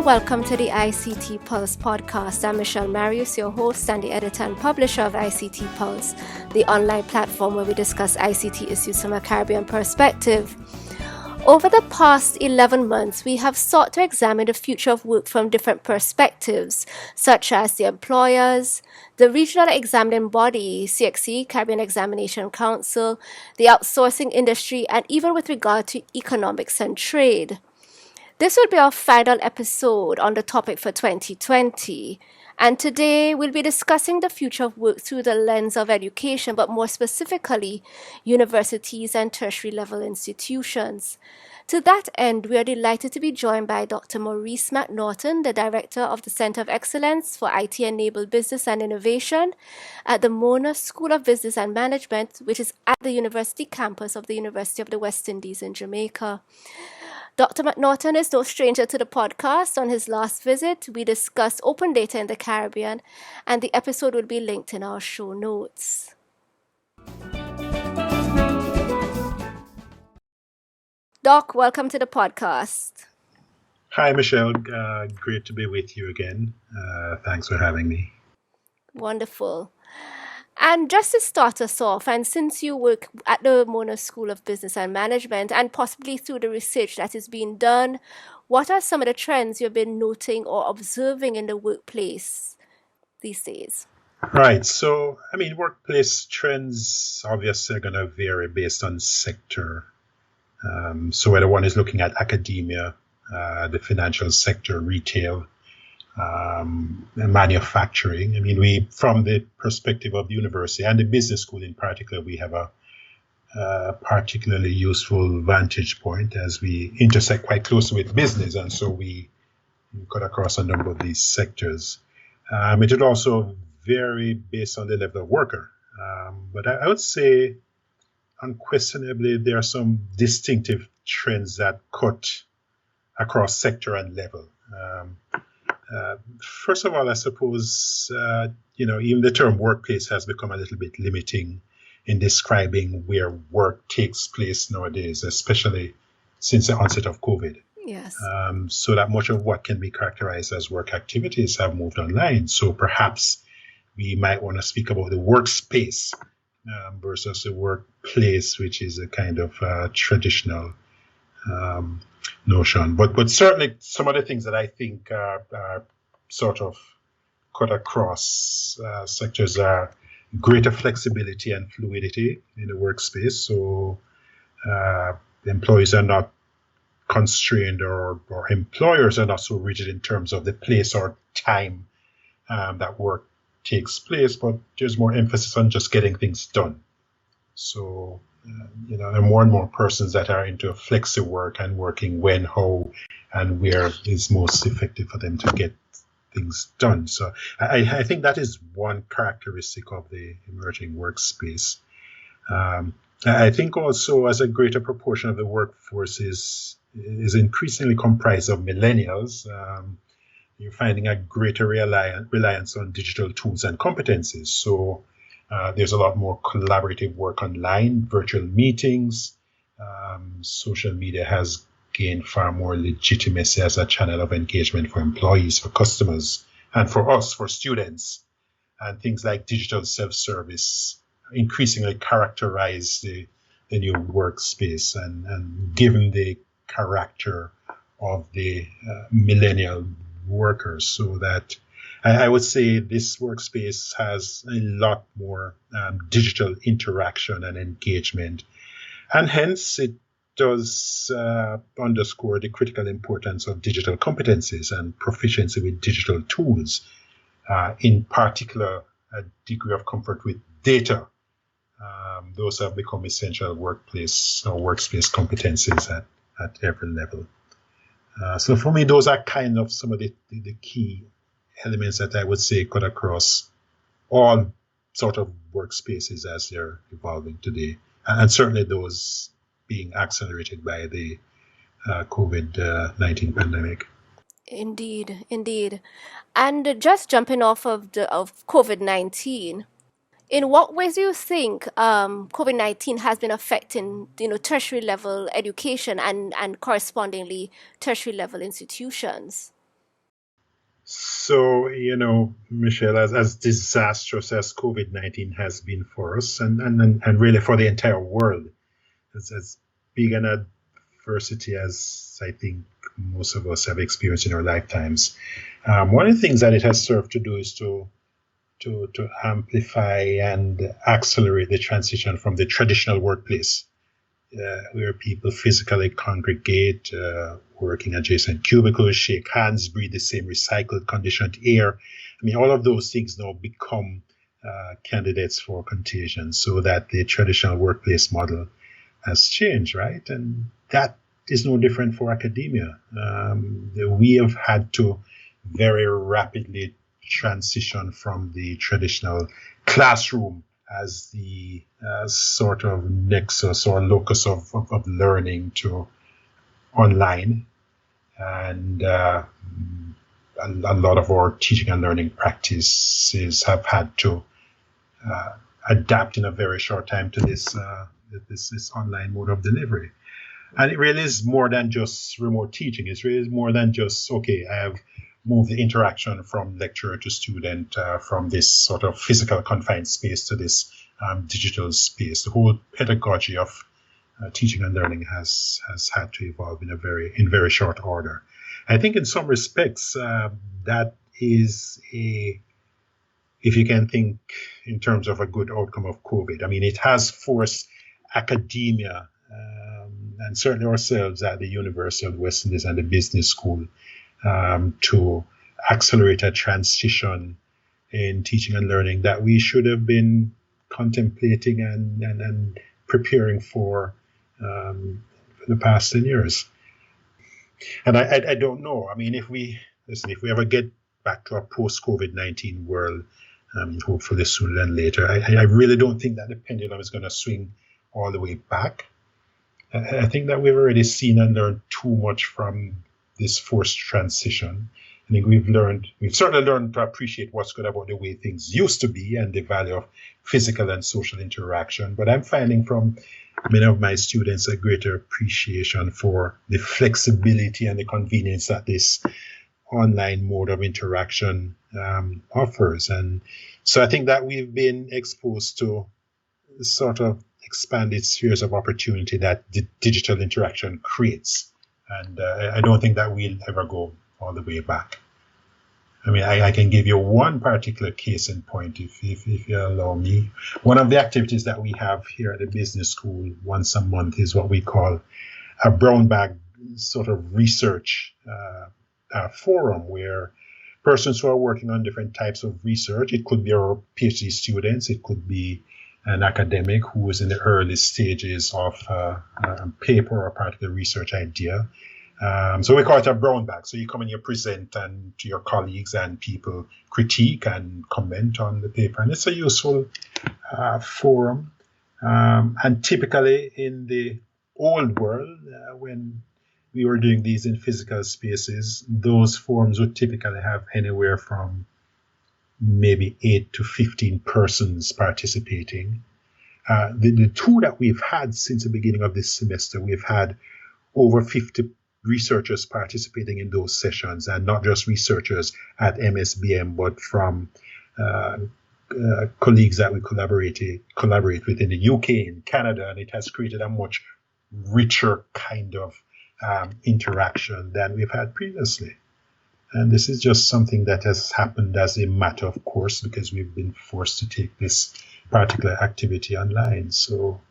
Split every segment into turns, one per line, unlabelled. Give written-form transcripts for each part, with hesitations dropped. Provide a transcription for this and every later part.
welcome to the ICT Pulse podcast. I'm Michelle Marius, your host and the editor and publisher of ICT Pulse, the online platform where we discuss ICT issues from a Caribbean perspective. Over the past 11 months, we have sought to examine the future of work from different perspectives, such as the employers, the regional examining body, CXC, Caribbean Examination Council, the outsourcing industry, and even with regard to economics and trade. This will be our final episode on the topic for 2020. And today we'll be discussing the future of work through the lens of education, but more specifically, universities and tertiary level institutions. To that end, we are delighted to be joined by Dr. Maurice McNaughton, the Director of the Center of Excellence for IT-Enabled Business and Innovation at the Mona School of Business and Management, which is at the university campus of the University of the West Indies in Jamaica. Dr. McNaughton is no stranger to the podcast. On his last visit, we discussed open data in the Caribbean, and the episode will be linked in our show notes. Doc, welcome to the podcast.
Hi, Michelle. Great to be with you again. Thanks for having me.
Wonderful. And just to start us off, and since you work at the Mona School of Business and Management, and possibly through the research that is being done, what are some of the trends you've been noting or observing in the workplace these days?
Right. So, workplace trends obviously are going to vary based on sector. So whether one is looking at academia, the financial sector, retail, manufacturing. We, from the perspective of the university and the business school in particular, we have a particularly useful vantage point as we intersect quite closely with business, and so we cut across a number of these sectors. It would also vary based on the level of worker, but I would say unquestionably there are some distinctive trends that cut across sector and level. First of all, I suppose, even the term workplace has become a little bit limiting in describing where work takes place nowadays, especially since the onset of COVID.
Yes.
So that much of what can be characterized as work activities have moved online. So perhaps we might want to speak about the workspace versus the workplace, which is a kind of traditional notion, but certainly some of the things that I think are sort of cut across sectors are greater flexibility and fluidity in the workspace. So employees are not constrained, or employers are not so rigid in terms of the place or time that work takes place, but there's more emphasis on just getting things done. So there are more and more persons that are into flexi work and working when, how, and where is most effective for them to get things done. So I think that is one characteristic of the emerging workspace. I think also as a greater proportion of the workforce is increasingly comprised of millennials, you're finding a greater reliance on digital tools and competencies. So there's a lot more collaborative work online, virtual meetings. Social media has gained far more legitimacy as a channel of engagement for employees, for customers, and for us, for students. And things like digital self-service increasingly characterize the new workspace, and given the character of the millennial workers, so that I would say this workspace has a lot more digital interaction and engagement, and hence it does underscore the critical importance of digital competencies and proficiency with digital tools, in particular a degree of comfort with data. Those have become essential workplace or workspace competencies at every level. So for me, those are kind of some of the key elements that I would say cut across all sort of workspaces as they're evolving today, and certainly those being accelerated by the COVID-19 pandemic.
Indeed. And just jumping off of COVID-19, in what ways do you think COVID-19 has been affecting, tertiary level education and correspondingly tertiary level institutions?
So, Michelle, as disastrous as COVID-19 has been for us and really for the entire world, as big an adversity as I think most of us have experienced in our lifetimes, one of the things that it has served to do is to amplify and accelerate the transition from the traditional workplace, where people physically congregate, working adjacent cubicles, shake hands, breathe the same recycled conditioned air. I mean, all of those things now become candidates for contagion, so that the traditional workplace model has changed, right? And that is no different for academia. We have had to very rapidly transition from the traditional classroom as the sort of nexus or locus of learning to online. And a lot of our teaching and learning practices have had to adapt in a very short time to this online mode of delivery. And it really is more than just remote teaching. It's really more than just, okay, I have moved the interaction from lecturer to student, from this sort of physical confined space to this digital space. The whole pedagogy of teaching and learning has had to evolve in very short order. I think in some respects, that is if you can think in terms of a good outcome of COVID. I mean, it has forced academia, and certainly ourselves at the University of the West Indies and the Business School, to accelerate a transition in teaching and learning that we should have been contemplating and preparing for the past 10 years. And I don't know. I mean, if we ever get back to a post-COVID-19 world, hopefully sooner than later, I really don't think that the pendulum is going to swing all the way back. I think that we've already seen and learned too much from this forced transition. I think we've certainly learned to appreciate what's good about the way things used to be and the value of physical and social interaction. But I'm finding from many of my students a greater appreciation for the flexibility and the convenience that this online mode of interaction offers. And so I think that we've been exposed to sort of expanded spheres of opportunity that the digital interaction creates. And I don't think that we'll ever go all the way back. I mean, I can give you one particular case in point, if you allow me. One of the activities that we have here at the business school once a month is what we call a brown bag sort of research forum, where persons who are working on different types of research, it could be our PhD students, it could be an academic who is in the early stages of a paper or a particular research idea. So we call it a brown bag. So you come and you present and to your colleagues, and people critique and comment on the paper. And it's a useful forum. And typically in the old world, when we were doing these in physical spaces, those forums would typically have anywhere from maybe 8 to 15 persons participating. The two that we've had since the beginning of this semester, we've had over 50 researchers participating in those sessions, and not just researchers at MSBM, but from colleagues that we collaborate with in the UK, in Canada, and it has created a much richer kind of interaction than we've had previously. And this is just something that has happened as a matter of course, because we've been forced to take this particular activity online. So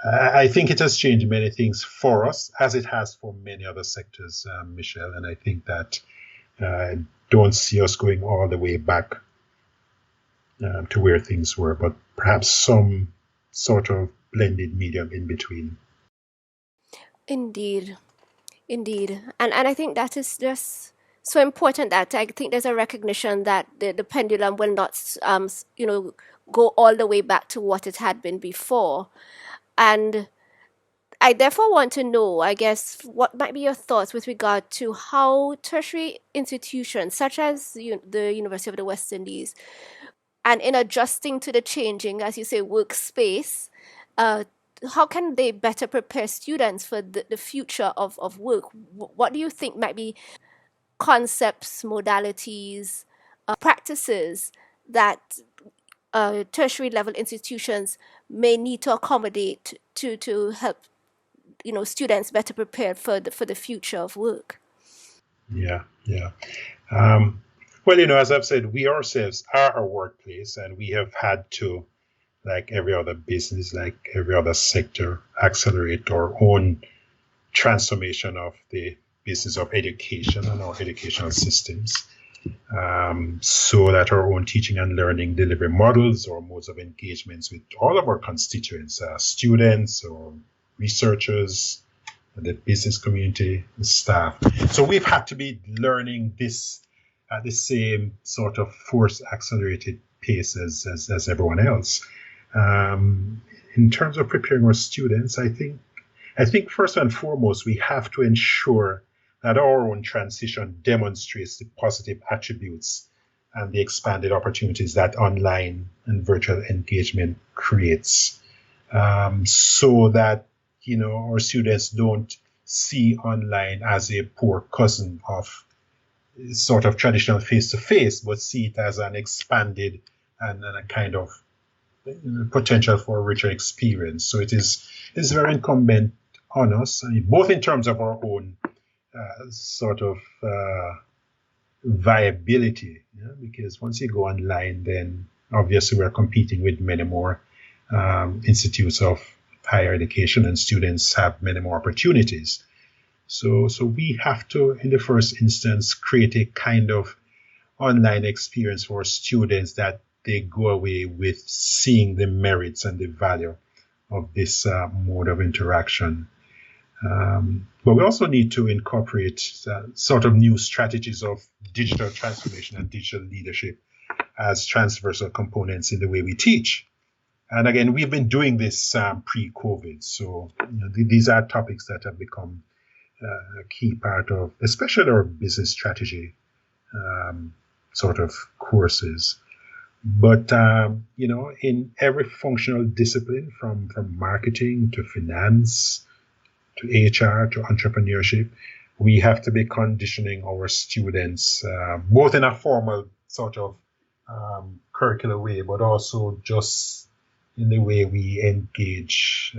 I think it has changed many things for us, as it has for many other sectors, Michelle. And I think that I don't see us going all the way back to where things were, but perhaps some sort of blended medium in between.
Indeed. Indeed. And I think that is just so important, that I think there's a recognition that the pendulum will not, go all the way back to what it had been before. And I therefore want to know, I guess, what might be your thoughts with regard to how tertiary institutions, such as the University of the West Indies, and in adjusting to the changing, as you say, workspace, how can they better prepare students for the future of work? What do you think might be concepts, modalities, practices that tertiary level institutions may need to accommodate to help students better prepared for the future of work.
Yeah, yeah. Well, as I've said, we ourselves are a workplace, and we have had to, like every other business, like every other sector, accelerate our own transformation of the business of education and our educational systems, so that our own teaching and learning delivery models or modes of engagements with all of our constituents, students or researchers, the business community, the staff. So we've had to be learning this at the same sort of force accelerated pace as everyone else. In terms of preparing our students, I think first and foremost, we have to ensure that our own transition demonstrates the positive attributes and the expanded opportunities that online and virtual engagement creates, so that our students don't see online as a poor cousin of sort of traditional face-to-face, but see it as an expanded and a kind of potential for a richer experience. So it's very incumbent on us, both in terms of our own sort of viability, because once you go online, then obviously we're competing with many more institutes of higher education, and students have many more opportunities. So we have to, in the first instance, create a kind of online experience for students that they go away with seeing the merits and the value of this mode of interaction. But we also need to incorporate sort of new strategies of digital transformation and digital leadership as transversal components in the way we teach. And again, we've been doing this pre-COVID. So these are topics that have become a key part of, especially our business strategy sort of courses. But, in every functional discipline, from marketing to finance, to HR, to entrepreneurship, we have to be conditioning our students, both in a formal sort of curricular way, but also just in the way we engage,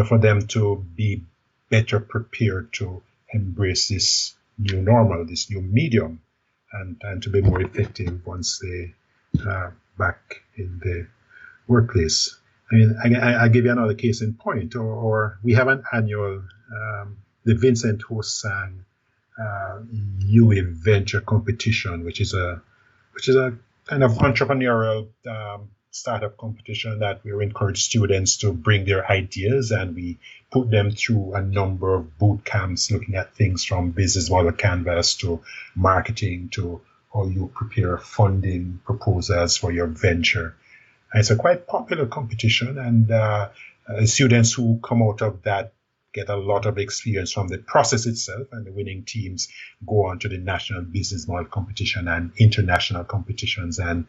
for them to be better prepared to embrace this new normal, this new medium, and to be more effective once they are back in the workplace. I mean, I give you another case in point, or we have an annual, the Vincent Hosang UA Venture Competition, which is a kind of entrepreneurial startup competition that we encourage students to bring their ideas, and we put them through a number of boot camps looking at things from business model canvas to marketing to how you prepare funding proposals for your venture. And it's a quite popular competition, and students who come out of that get a lot of experience from the process itself, and the winning teams go on to the national business model competition and international competitions. And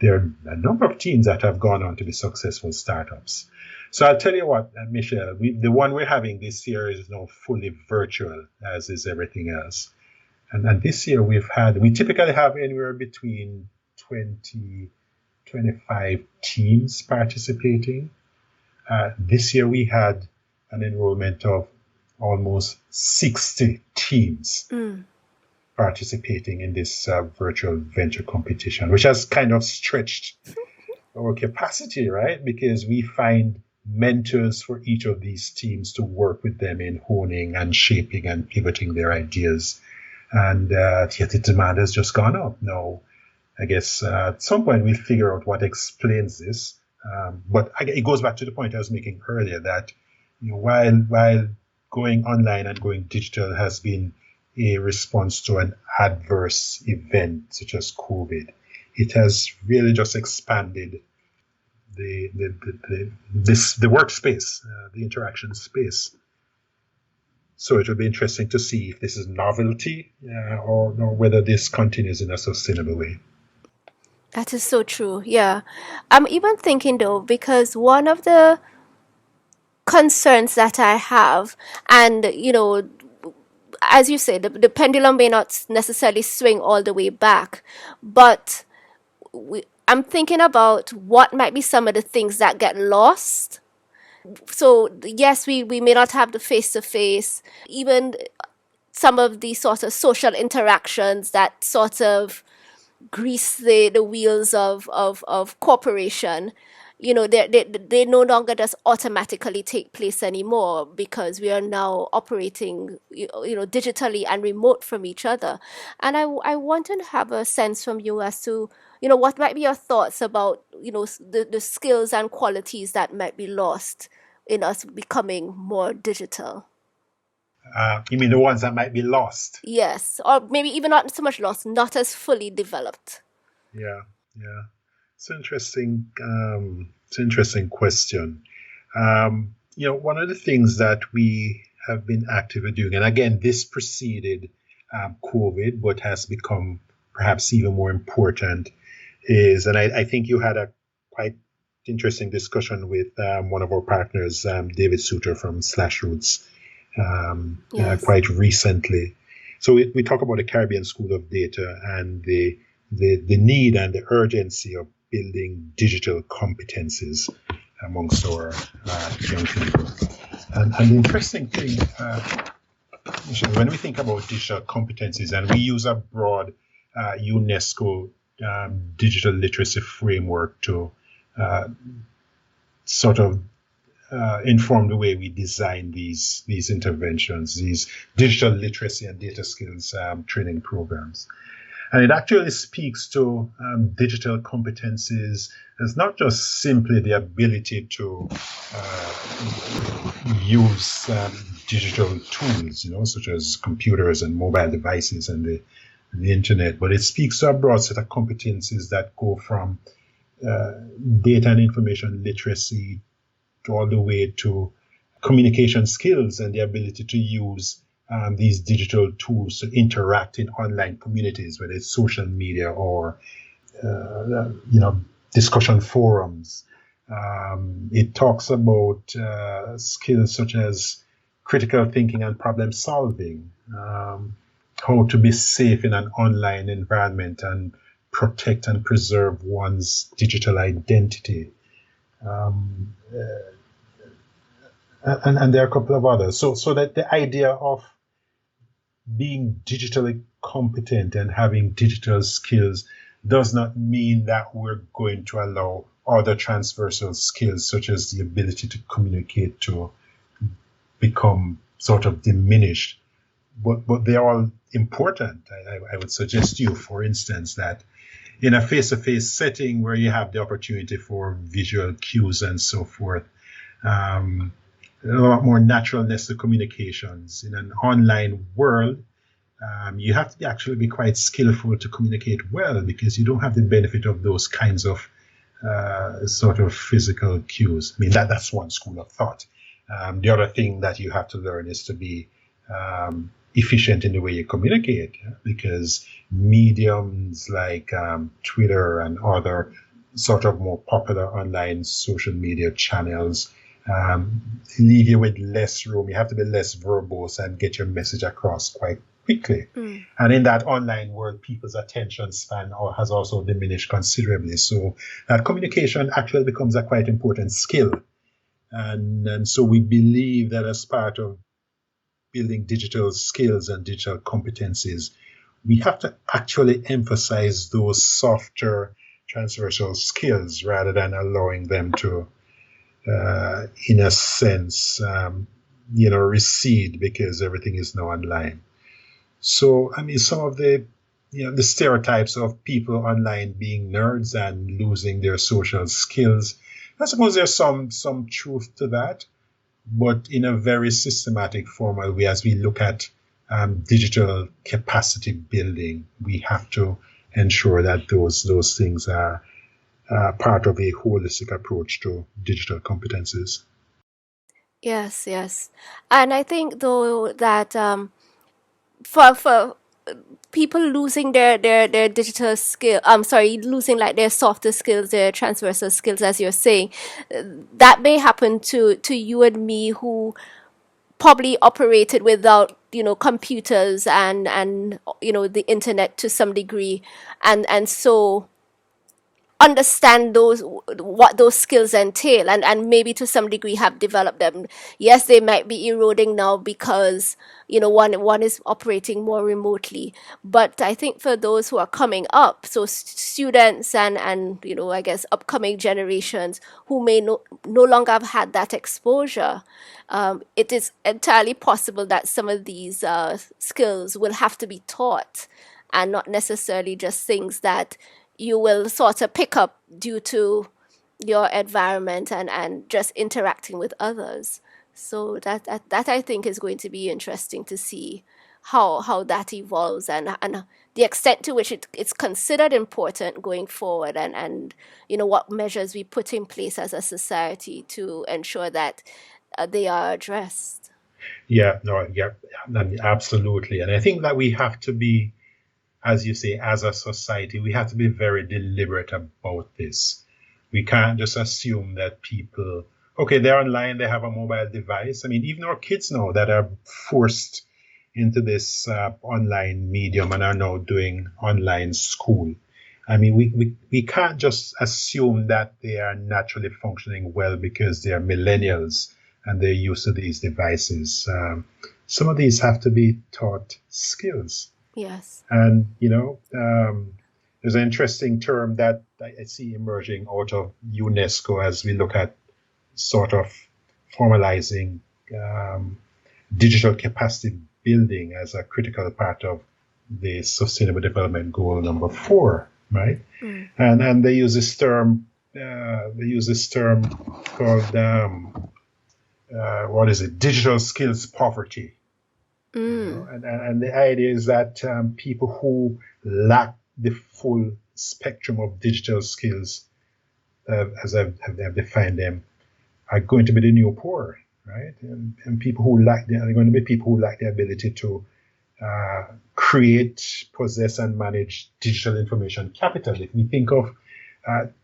there are a number of teams that have gone on to be successful startups. So I'll tell you what, Michelle, the one we're having this year is now fully virtual, as is everything else. And this year we typically have anywhere between 20, 25 teams participating. This year we had an enrollment of almost 60 teams participating in this virtual venture competition, which has kind of stretched our capacity, right? Because we find mentors for each of these teams to work with them in honing and shaping and pivoting their ideas. And yet the demand has just gone up. Now, I guess at some point we'll figure out what explains this. But it goes back to the point I was making earlier that while going online and going digital has been a response to an adverse event such as COVID, it has really just expanded the workspace, the interaction space. So it will be interesting to see if this is novelty or whether this continues in a sustainable way.
That is so true. Yeah. I'm even thinking though, because one of the concerns that I have, and as you say, the pendulum may not necessarily swing all the way back, but I'm thinking about what might be some of the things that get lost. So yes, we may not have the face-to-face, even some of the sort of social interactions that sort of grease the wheels of corporation. They no longer just automatically take place anymore because we are now operating digitally and remote from each other. And I want to have a sense from you as to what might be your thoughts about the skills and qualities that might be lost in us becoming more digital.
You mean the ones that might be lost?
Yes, or maybe even not so much lost, not as fully developed.
Yeah. It's interesting. It's an interesting question. One of the things that we have been actively doing, and again, this preceded COVID, but has become perhaps even more important, is, and I think you had a quite interesting discussion with one of our partners, David Suter from Slashroots,
Yes.
quite recently. So we talk about the Caribbean School of Data and the need and the urgency of building digital competencies amongst our young people. And the interesting thing, when we think about digital competencies, and we use a broad UNESCO digital literacy framework to sort of inform the way we design these interventions, these digital literacy and data skills training programs. And it actually speaks to digital competencies as not just simply the ability to use digital tools, such as computers and mobile devices and the internet, but it speaks to a broad set of competencies that go from data and information literacy all the way to communication skills and the ability to use these digital tools to interact in online communities, whether it's social media or discussion forums. It talks about skills such as critical thinking and problem solving, how to be safe in an online environment and protect and preserve one's digital identity. And there are a couple of others. So that the idea of being digitally competent and having digital skills does not mean that we're going to allow other transversal skills, such as the ability to communicate, to become sort of diminished. But they're all important. I would suggest to you, for instance, that in a face-to-face setting where you have the opportunity for visual cues and so forth, a lot more naturalness to communications. In an online world, you have to actually be quite skillful to communicate well, because you don't have the benefit of those kinds of sort of physical cues. I mean, that's one school of thought. The other thing that you have to learn is to be efficient in the way you communicate, because mediums like Twitter and other sort of more popular online social media channels leave you with less room. You have to be less verbose and get your message across quite quickly. And in that online world, people's attention span has also diminished considerably. So that communication actually becomes a quite important skill. And so we believe that as part of building digital skills and digital competencies, we have to actually emphasize those softer transversal skills rather than allowing them to in a sense, recede because everything is now online. So, I mean, some of the stereotypes of people online being nerds and losing their social skills, I suppose there's some truth to that, but in a very systematic formal way, as we look at digital capacity building, we have to ensure that those things are part of a holistic approach to digital competencies.
Yes. And I think, though, that for people losing their digital skill, losing like their softer skills, their transversal skills, as you're saying, that may happen to you and me, who probably operated without, computers and the internet to some degree, and so understand what those skills entail, and maybe to some degree have developed them. Yes, they might be eroding now because one is operating more remotely, but I think for those who are coming up, so students and I guess upcoming generations who may no longer have had that exposure, it is entirely possible that some of these skills will have to be taught, and not necessarily just things that you will sort of pick up due to your environment and just interacting with others. So that I think is going to be interesting to see how that evolves, and the extent to which it's considered important going forward, and what measures we put in place as a society to ensure that they are addressed.
Yeah, no, yeah, absolutely. And I think that we have to be, as you say, as a society, we have to be very deliberate about this. We can't just assume that people, okay, they're online, they have a mobile device. I mean, even our kids now that are forced into this online medium and are now doing online school. I mean, we can't just assume that they are naturally functioning well because they are millennials and they're used to these devices. Some of these have to be taught skills.
Yes.
And, there's an interesting term that I see emerging out of UNESCO as we look at sort of formalizing digital capacity building as a critical part of the Sustainable Development Goal number 4, right? Mm. And they use this term. Called what is it? Digital skills poverty. And the idea is that people who lack the full spectrum of digital skills, as I've defined them, are going to be the new poor, right? And people who lack are going to be people who lack the ability to create, possess, and manage digital information capital. If we think of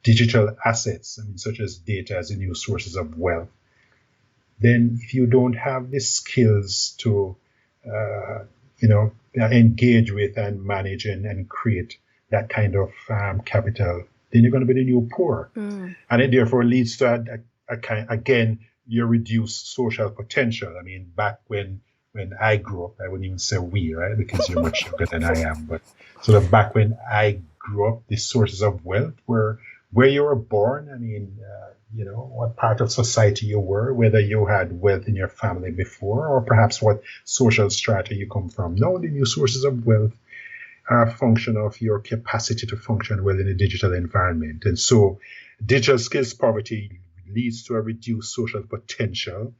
digital assets, such as data as the new sources of wealth, then if you don't have the skills to engage with and manage and create that kind of capital, then you're going to be the new poor. And it therefore leads to again, your reduced social potential. I mean, back when I grew up, I wouldn't even say we, right? Because you're much younger than I am. But sort of back when I grew up, the sources of wealth were where you were born. I mean, what part of society you were, whether you had wealth in your family before, or perhaps what social strata you come from. Now, the new sources of wealth are a function of your capacity to function well in a digital environment. And so digital skills poverty leads to a reduced social potential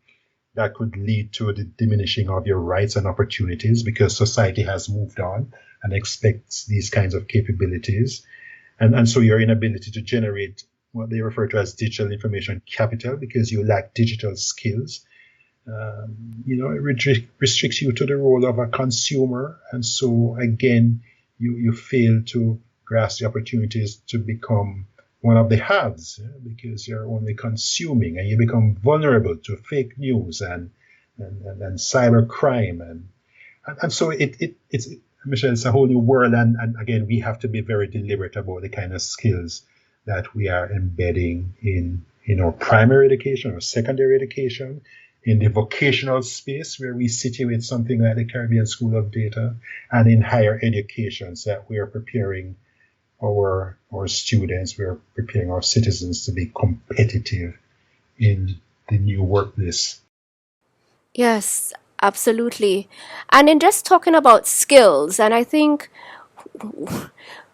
that could lead to the diminishing of your rights and opportunities because society has moved on and expects these kinds of capabilities. And so your inability to generate what they refer to as digital information capital because you lack digital skills, it restricts you to the role of a consumer. And so, again, you fail to grasp the opportunities to become one of the haves because you're only consuming, and you become vulnerable to fake news and cyber crime. And so it's Michelle, it's a whole new world. And again, we have to be very deliberate about the kind of skills that we are embedding in our primary education or secondary education, in the vocational space where we situate something like the Caribbean School of Data, and in higher education, so that we are preparing our students, we are preparing our citizens to be competitive in the new workplace.
Yes, absolutely. And in just talking about skills, and I think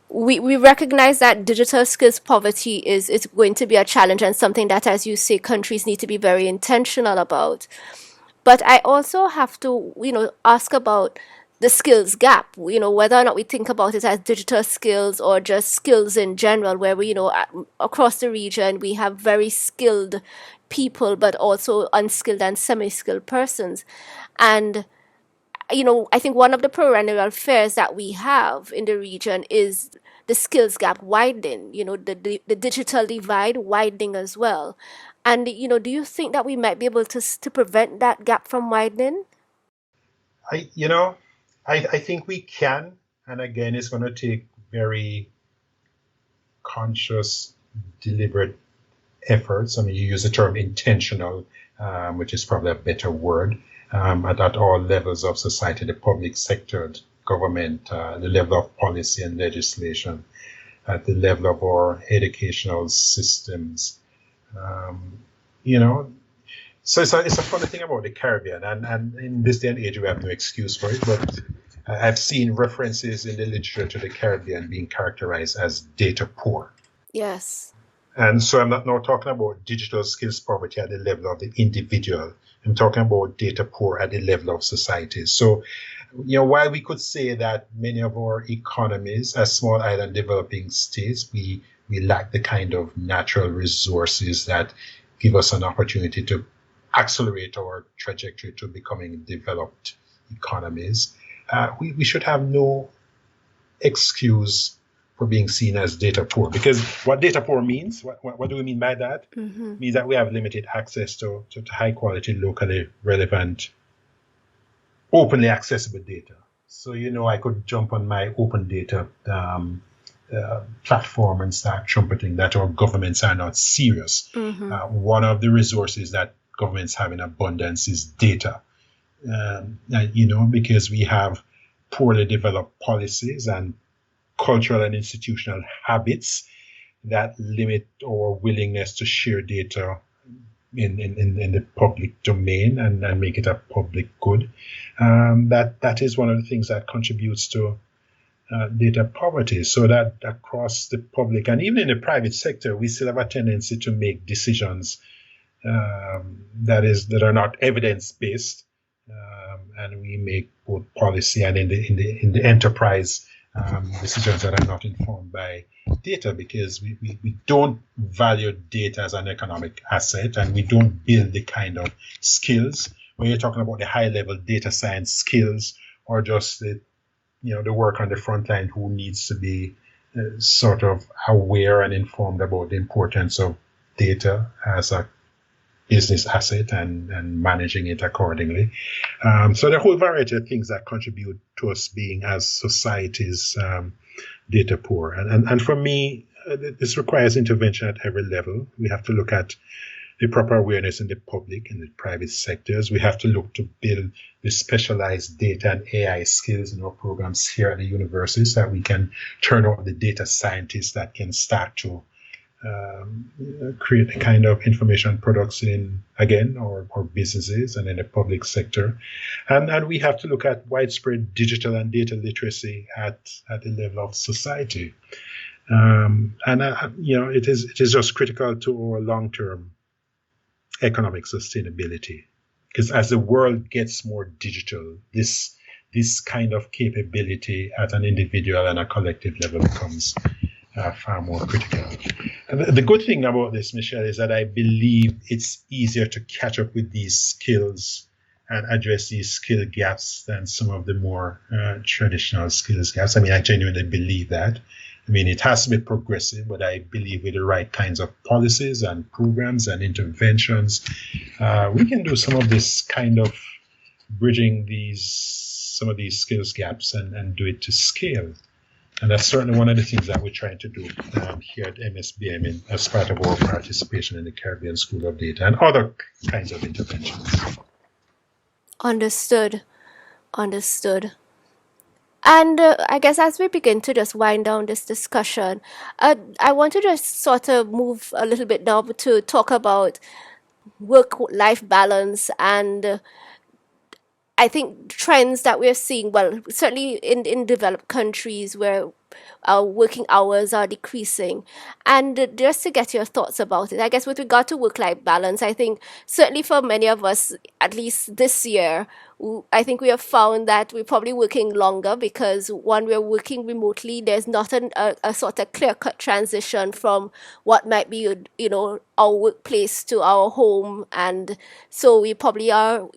we recognize that digital skills poverty is going to be a challenge and something that, as you say, countries need to be very intentional about. But I also have to, ask about the skills gap, whether or not we think about it as digital skills or just skills in general, where we, across the region, we have very skilled people, but also unskilled and semi-skilled persons. And I think one of the perennial fears that we have in the region is the skills gap widening, the digital divide widening as well. And, do you think that we might be able to prevent that gap from widening?
I, you know, I think we can, and again, it's going to take very conscious, deliberate efforts. I mean, you use the term intentional, which is probably a better word, at all levels of society, the public sector, the government, the level of policy and legislation, at the level of our educational systems. You know, so it's a funny thing about the Caribbean, and in this day and age, we have no excuse for it, but I've seen references in the literature to the Caribbean being characterized as data poor.
Yes.
And so I'm not now talking about digital skills poverty at the level of the individual. I'm talking about data poor at the level of society. So, while we could say that many of our economies, as small island developing states, we lack the kind of natural resources that give us an opportunity to accelerate our trajectory to becoming developed economies, we should have no excuse for being seen as data poor. Because what data poor means, what do we mean by that?
Mm-hmm.
It means that we have limited access to high quality, locally relevant, openly accessible data. So, I could jump on my open data platform and start trumpeting that our governments are not serious.
Mm-hmm.
One of the resources that governments have in abundance is data. Because we have poorly developed policies and cultural and institutional habits that limit our willingness to share data in the public domain and make it a public good. That is one of the things that contributes to data poverty. So that across the public and even in the private sector, we still have a tendency to make decisions that are not evidence based, and we make both policy and in the enterprise decisions that are not informed by data, because we don't value data as an economic asset, and we don't build the kind of skills. When you're talking about the high level data science skills, or just the work on the front line, who needs to be sort of aware and informed about the importance of data as a business asset and managing it accordingly. So there are a whole variety of things that contribute to us being, as societies, data poor. And for me, this requires intervention at every level. We have to look at the proper awareness in the public and the private sectors. We have to look to build the specialized data and AI skills in our programs here at the university, so that we can turn out the data scientists that can start to create the kind of information products in, again, our businesses and in the public sector. And we have to look at widespread digital and data literacy at the level of society. It is just critical to our long-term economic sustainability, because as the world gets more digital, this kind of capability at an individual and a collective level becomes far more critical. And the good thing about this, Michelle, is that I believe it's easier to catch up with these skills and address these skill gaps than some of the more traditional skills gaps. I mean, I genuinely believe that. I mean, it has to be progressive, but I believe with the right kinds of policies and programs and interventions, we can do some of this kind of bridging some of these skills gaps and do it to scale. And that's certainly one of the things that we're trying to do here at MSBM as part of our participation in the Caribbean School of Data and other kinds of interventions.
Understood. And I guess as we begin to just wind down this discussion, I want to just sort of move a little bit now to talk about work-life balance and I think trends that we're seeing, well, certainly in developed countries where working hours are decreasing. And just to get your thoughts about it, I guess with regard to work-life balance, I think certainly for many of us, at least this year, I think we have found that we're probably working longer because when we're working remotely, there's not a sort of clear-cut transition from what might be, our workplace to our home. And so we probably are,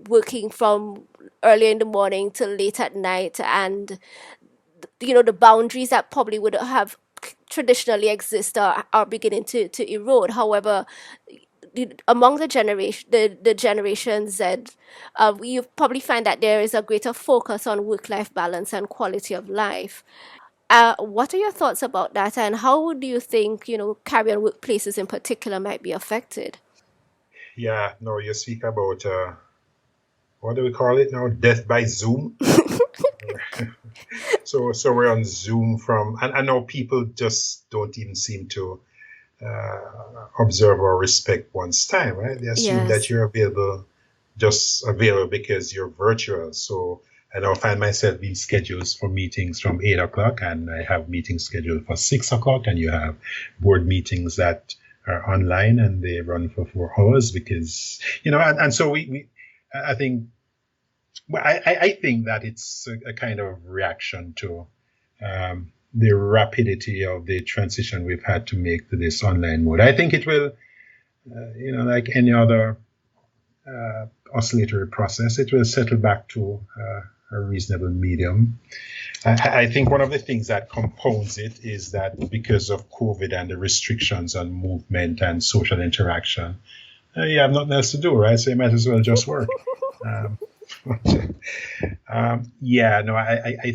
working from early in the morning till late at night. And the boundaries that probably would have traditionally exist are beginning to erode. However, among the Generation Z, you probably find that there is a greater focus on work-life balance and quality of life. What are your thoughts about that, and how do you think career and workplaces in particular might be affected?
Yeah, no, you speak about what do we call it now? Death by Zoom. So we're on Zoom and I know people just don't even seem to observe or respect one's time, right? They assume that
Yes.
you're just available because you're virtual. So I now find myself being scheduled for meetings from 8 o'clock, and I have meetings scheduled for 6 o'clock, and you have board meetings that are online and they run for 4 hours because, and so I think, well, I think that it's a kind of reaction to the rapidity of the transition we've had to make to this online mode. I think it will, like any other oscillatory process, it will settle back to a reasonable medium. I think one of the things that compounds it is that because of COVID and the restrictions on movement and social interaction, you have nothing else to do, right? So you might as well just work. I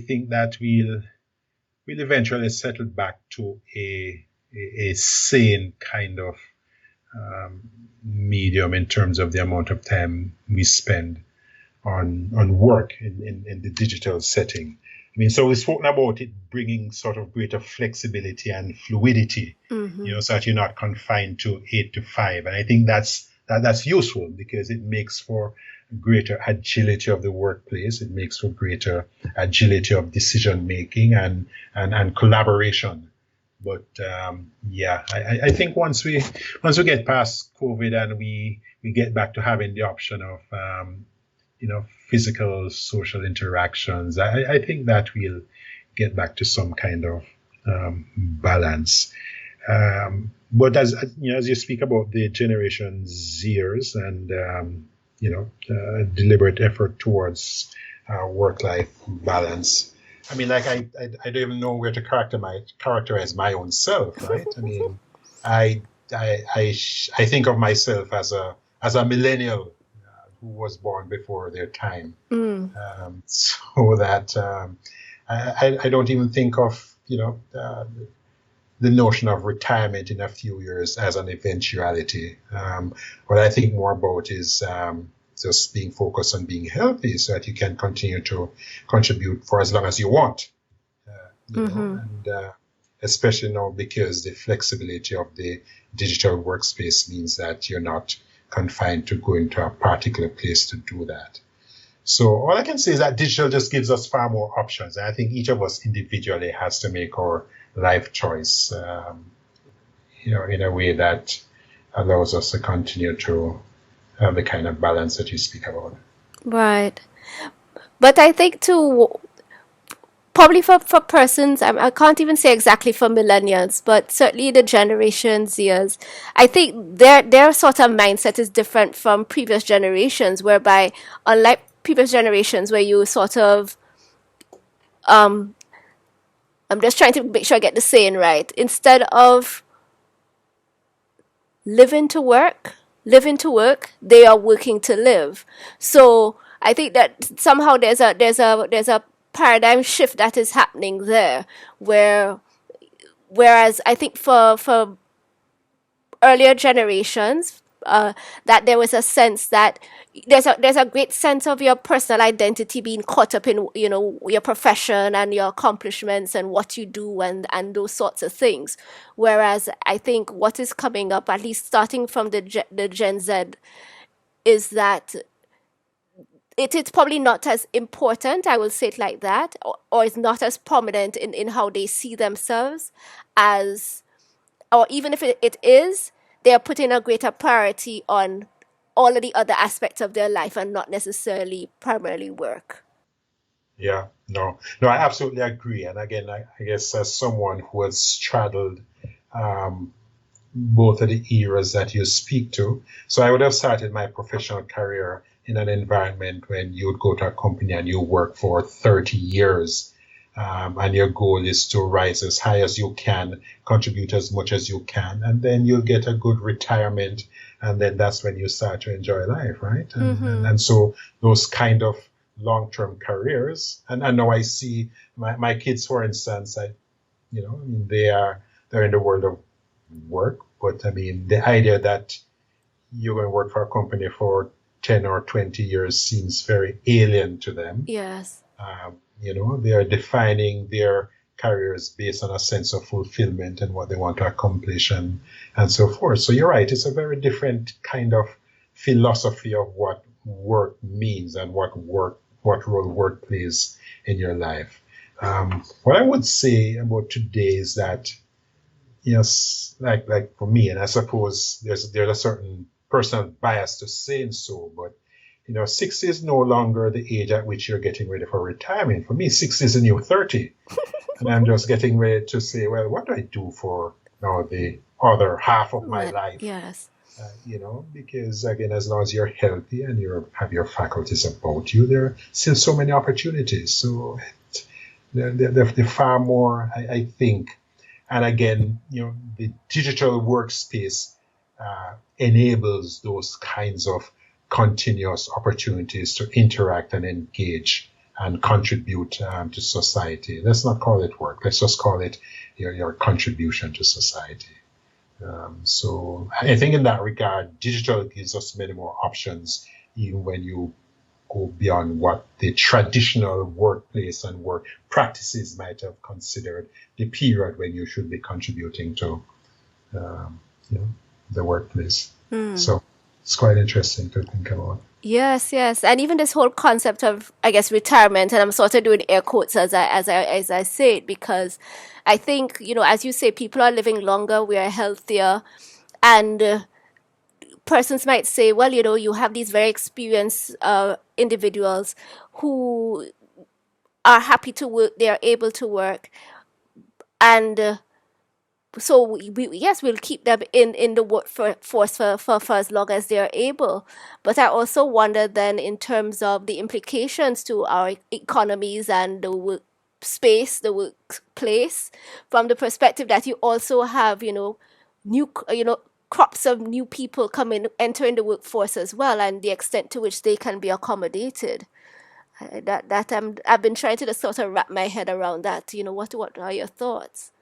think that we'll eventually settle back to a sane kind of medium in terms of the amount of time we spend on work in the digital setting. I mean, so we've spoken about it bringing sort of greater flexibility and fluidity, so that you're not confined to 8 to 5. And I think that's useful because it makes for greater agility of the workplace. It makes for greater agility of decision making and collaboration. But I think once we get past COVID and we get back to having the option of physical social interactions, I think that we'll get back to some kind of balance. But as you speak about the Generation Zers and deliberate effort towards work-life balance, I mean, like I don't even know where to characterize my own self, right? I mean, I think of myself as a millennial who was born before their time, so that I don't even think of the notion of retirement in a few years as an eventuality. What I think more about is just being focused on being healthy so that you can continue to contribute for as long as you want. And especially now because the flexibility of the digital workspace means that you're not confined to going to a particular place to do that. So all I can say is that digital just gives us far more options. And I think each of us individually has to make our life choice, in a way that allows us to continue to have the kind of balance that you speak about.
Right. But I think too, probably for persons, I can't even say exactly for millennials, but certainly the Generation Zers, I think their sort of mindset is different from previous generations, whereby unlike previous generations where you sort of I'm just trying to make sure I get the saying right. Instead of living to work, they are working to live. So I think that somehow there's a paradigm shift that is happening there, whereas I think for earlier generations, that there was a sense that there's a great sense of your personal identity being caught up in your profession and your accomplishments and what you do and those sorts of things. Whereas I think what is coming up, at least starting from the Gen Z, is that it's probably not as important, I will say it like that, or it's not as prominent in how they see themselves as, or even if it is, they're putting a greater priority on all of the other aspects of their life and not necessarily primarily work.
Yeah, no, I absolutely agree. And again, I guess as someone who has straddled both of the eras that you speak to, so I would have started my professional career in an environment when you would go to a company and you work for 30 years. and your goal is to rise as high as you can, contribute as much as you can, and then you'll get a good retirement, and then that's when you start to enjoy life, right? And so those kind of long-term careers, and I know I see my kids, for instance, they're in the world of work, but I mean the idea that you're going to work for a company for 10 or 20 years seems very alien to them.
Yes.
They are defining their careers based on a sense of fulfillment and what they want to accomplish and so forth. So you're right, it's a very different kind of philosophy of what work means and what role work plays in your life. What I would say about today is that, yes, like for me, and I suppose there's a certain personal bias to saying so, but 60 is no longer the age at which you're getting ready for retirement. For me, 60 is a new 30. And I'm just getting ready to say, well, what do I do for the other half of my life?
Yes.
Because again, as long as you're healthy and you have your faculties about you, there are still so many opportunities. So they're far more, I think. And again, the digital workspace enables those kinds of continuous opportunities to interact and engage and contribute to society. Let's not call it work. Let's just call it your contribution to society. So I think in that regard, digital gives us many more options, even when you go beyond what the traditional workplace and work practices might have considered the period when you should be contributing to the workplace. So it's quite interesting to think about.
Yes. And even this whole concept of, I guess, retirement, and I'm sort of doing air quotes as I say it, because I think, as you say, people are living longer, we are healthier, and persons might say, well, you have these very experienced individuals who are happy to work, they are able to work, and so we'll keep them in the workforce for as long as they are able. But I also wonder then, in terms of the implications to our economies and the workplace, from the perspective that you also have new crops of new people entering the workforce as well, and the extent to which they can be accommodated. I've been trying to just sort of wrap my head around that. What are your thoughts?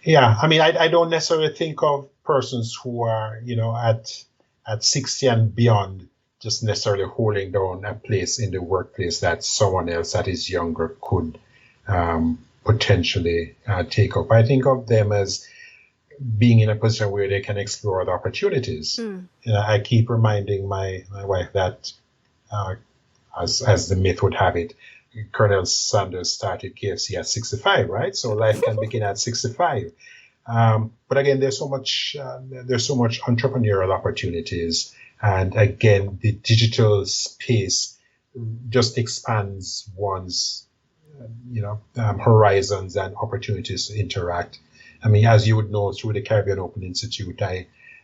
Yeah, I mean, I don't necessarily think of persons who are, at 60 and beyond, just necessarily holding down a place in the workplace that someone else that is younger could potentially take up. I think of them as being in a position where they can explore the opportunities. I keep reminding my wife that, as the myth would have it, Colonel Sanders started KFC at 65, right? So life can begin at 65. But again, there's so much entrepreneurial opportunities, and again, the digital space just expands one's horizons and opportunities to interact. I mean, as you would know, through the Caribbean Open Institute,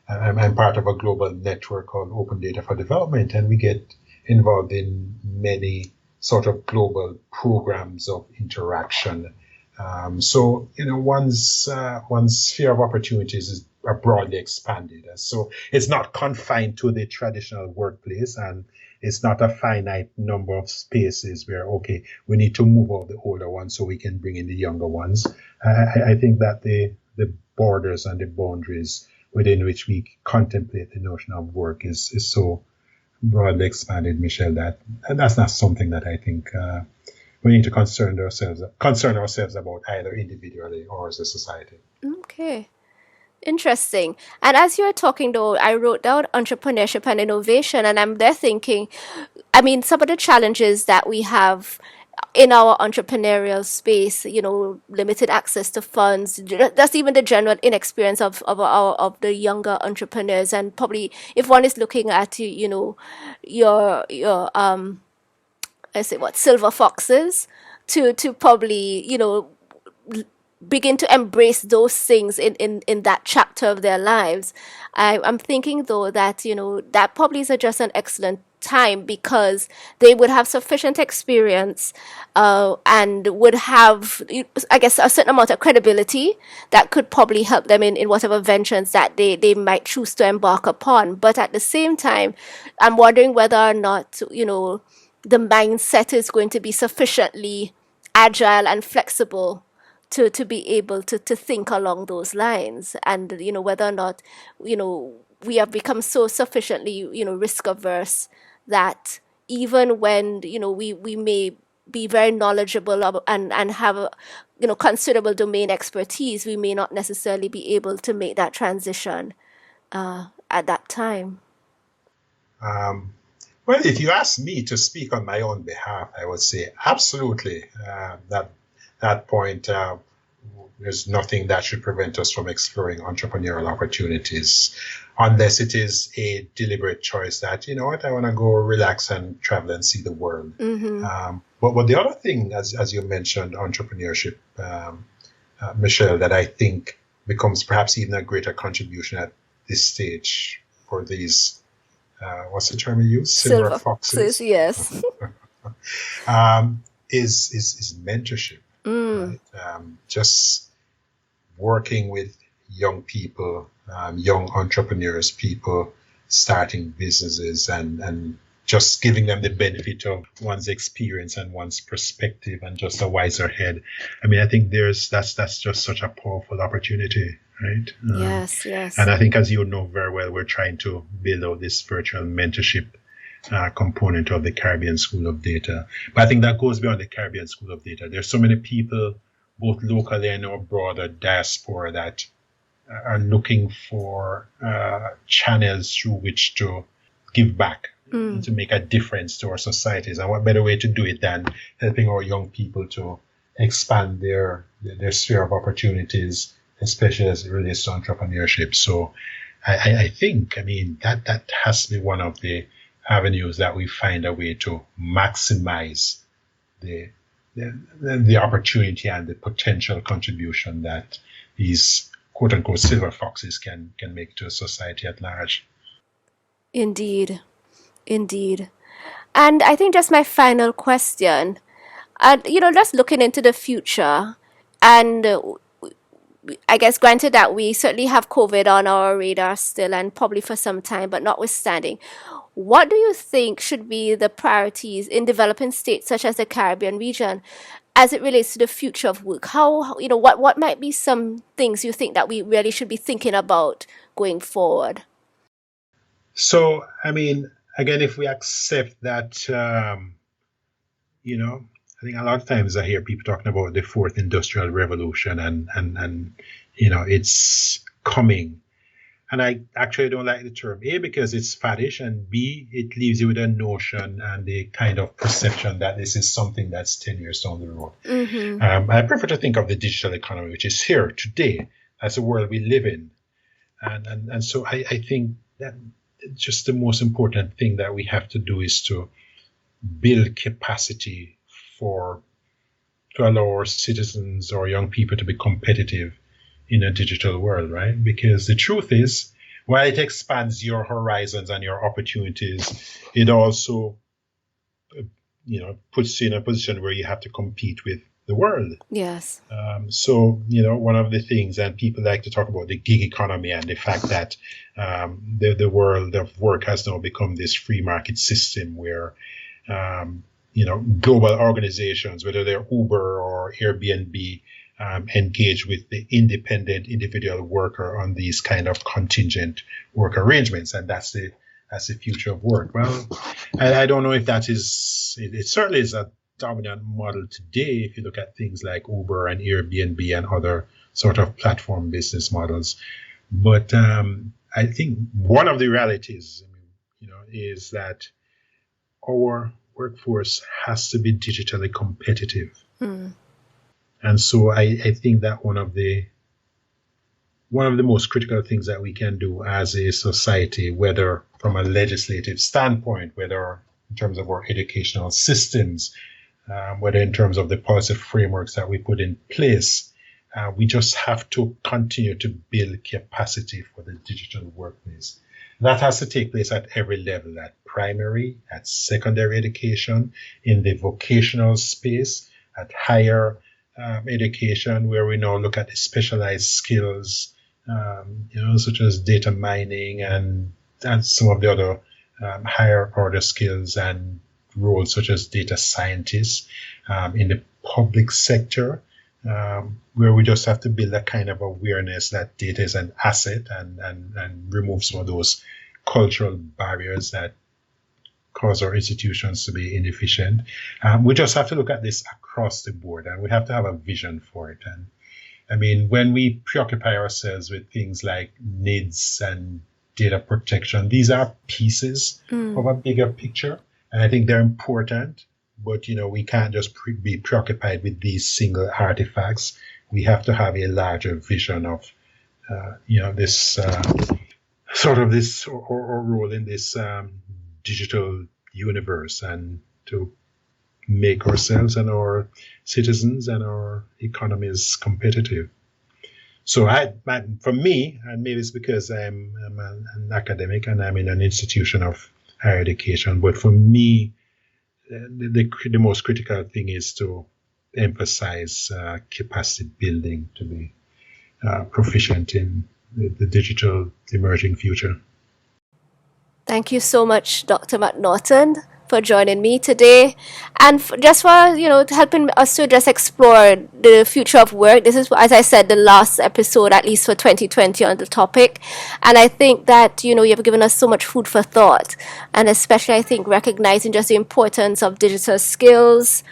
I'm part of a global network called Open Data for Development, and we get involved in many sort of global programs of interaction. So one's sphere of opportunities are broadly expanded. So it's not confined to the traditional workplace, and it's not a finite number of spaces where, okay, we need to move out the older ones so we can bring in the younger ones. I think that the borders and the boundaries within which we contemplate the notion of work is so broadly expanded, Michelle, that's not something that I think we need to concern ourselves about, either individually or as a society.
Okay. Interesting. And as you were talking, though, I wrote down entrepreneurship and innovation, and I'm there thinking, I mean, some of the challenges that we have in our entrepreneurial space, limited access to funds. That's even the general inexperience of the younger entrepreneurs. And probably, if one is looking at your I say what, silver foxes, to probably begin to embrace those things in that chapter of their lives. I'm thinking though that, that probably is just an excellent time because they would have sufficient experience and would have, I guess, a certain amount of credibility that could probably help them in whatever ventures that they might choose to embark upon. But at the same time, I'm wondering whether or not, the mindset is going to be sufficiently agile and flexible to be able to think along those lines, and whether or not we have become so sufficiently risk averse that even when we may be very knowledgeable and have considerable domain expertise, we may not necessarily be able to make that transition at that time.
Well, if you ask me to speak on my own behalf, I would say absolutely. That point, there's nothing that should prevent us from exploring entrepreneurial opportunities, unless it is a deliberate choice that, I want to go relax and travel and see the world.
Mm-hmm.
But the other thing, as you mentioned, entrepreneurship, Michelle, that I think becomes perhaps even a greater contribution at this stage for these, what's the term you use?
Silver foxes, yes.
Is mentorship.
Mm.
Right? Just working with young people, young entrepreneurs, people starting businesses, and just giving them the benefit of one's experience and one's perspective and just a wiser head. I mean, I think that's just such a powerful opportunity, right?
Yes.
And I think, as you know very well, we're trying to build out this virtual mentorship component of the Caribbean School of Data. But I think that goes beyond the Caribbean School of Data. There's so many people, both locally and our broader diaspora, that are looking for channels through which to give back, to make a difference to our societies. And what better way to do it than helping our young people to expand their sphere of opportunities, especially as it relates to entrepreneurship. So I think, that has to be one of the avenues that we find a way to maximize the opportunity and the potential contribution that these quote unquote silver foxes can make to society at large.
Indeed. And I think just my final question, and just looking into the future, and I guess granted that we certainly have COVID on our radar still and probably for some time, but notwithstanding, what do you think should be the priorities in developing states such as the Caribbean region as it relates to the future of work? How what might be some things you think that we really should be thinking about going forward?
So, again, if we accept that, I think a lot of times I hear people talking about the fourth industrial revolution and it's coming. And I actually don't like the term, A, because it's faddish, and B, it leaves you with a notion and a kind of perception that this is something that's 10 years down the road.
Mm-hmm.
I prefer to think of the digital economy, which is here today, as the world we live in. And so I think that just the most important thing that we have to do is to build capacity to allow our citizens or young people to be competitive in a digital world, right? Because the truth is, while it expands your horizons and your opportunities, it also, puts you in a position where you have to compete with the world.
Yes.
So, one of the things, and people like to talk about the gig economy and the fact that the world of work has now become this free market system where, global organizations, whether they're Uber or Airbnb, engage with the independent individual worker on these kind of contingent work arrangements, and that's the future of work. Well, I don't know if that is. It certainly is a dominant model today. If you look at things like Uber and Airbnb and other sort of platform business models, but I think one of the realities, is that our workforce has to be digitally competitive.
Mm.
And so I think that one of the most critical things that we can do as a society, whether from a legislative standpoint, whether in terms of our educational systems, whether in terms of the policy frameworks that we put in place, We just have to continue to build capacity for the digital workplace. That has to take place at every level, at primary, at secondary education, in the vocational space, at higher education, where we now look at the specialized skills, such as data mining and some of the other higher order skills and roles such as data scientists, in the public sector, where we just have to build a kind of awareness that data is an asset and remove some of those cultural barriers that cause our institutions to be inefficient. We just have to look at this across the board, and we have to have a vision for it. And I mean, when we preoccupy ourselves with things like NIDS and data protection, these are pieces of a bigger picture, and I think they're important. But, we can't just be preoccupied with these single artifacts. We have to have a larger vision of, this sort of this or role in this digital universe, and to make ourselves and our citizens and our economies competitive. So for me, and maybe it's because I'm an academic and I'm in an institution of higher education, but for me, the most critical thing is to emphasize capacity building to be proficient in the digital emerging future.
Thank you so much, Dr. McNaughton, for joining me today, and just for helping us to just explore the future of work. This is, as I said, the last episode, at least for 2020, on the topic, and I think that you've given us so much food for thought, and especially I think recognizing just the importance of digital skills,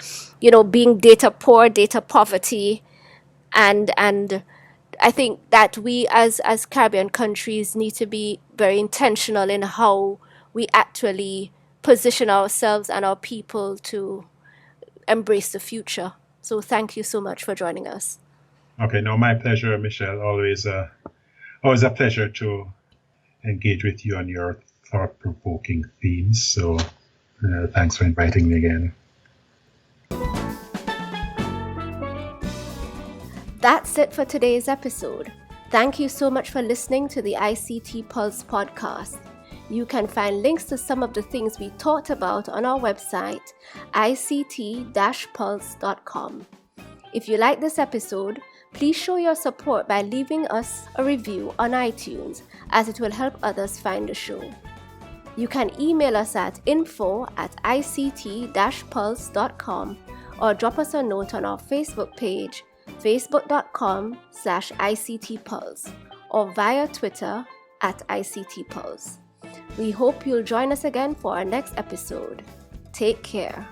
being data poor, data poverty, and I think that we as Caribbean countries need to be very intentional in how we actually position ourselves and our people to embrace the future. So thank you so much for joining us.
Okay, no, my pleasure, Michelle. Always a pleasure to engage with you on your thought-provoking themes. So thanks for inviting me again.
That's it for today's episode. Thank you so much for listening to the ICT Pulse podcast. You can find links to some of the things we talked about on our website, ict-pulse.com. If you like this episode, please show your support by leaving us a review on iTunes, as it will help others find the show. You can email us at info@ict-pulse.com or drop us a note on our Facebook page, facebook.com/ICTPulse, or via Twitter @ICTPulse. We hope you'll join us again for our next episode. Take care.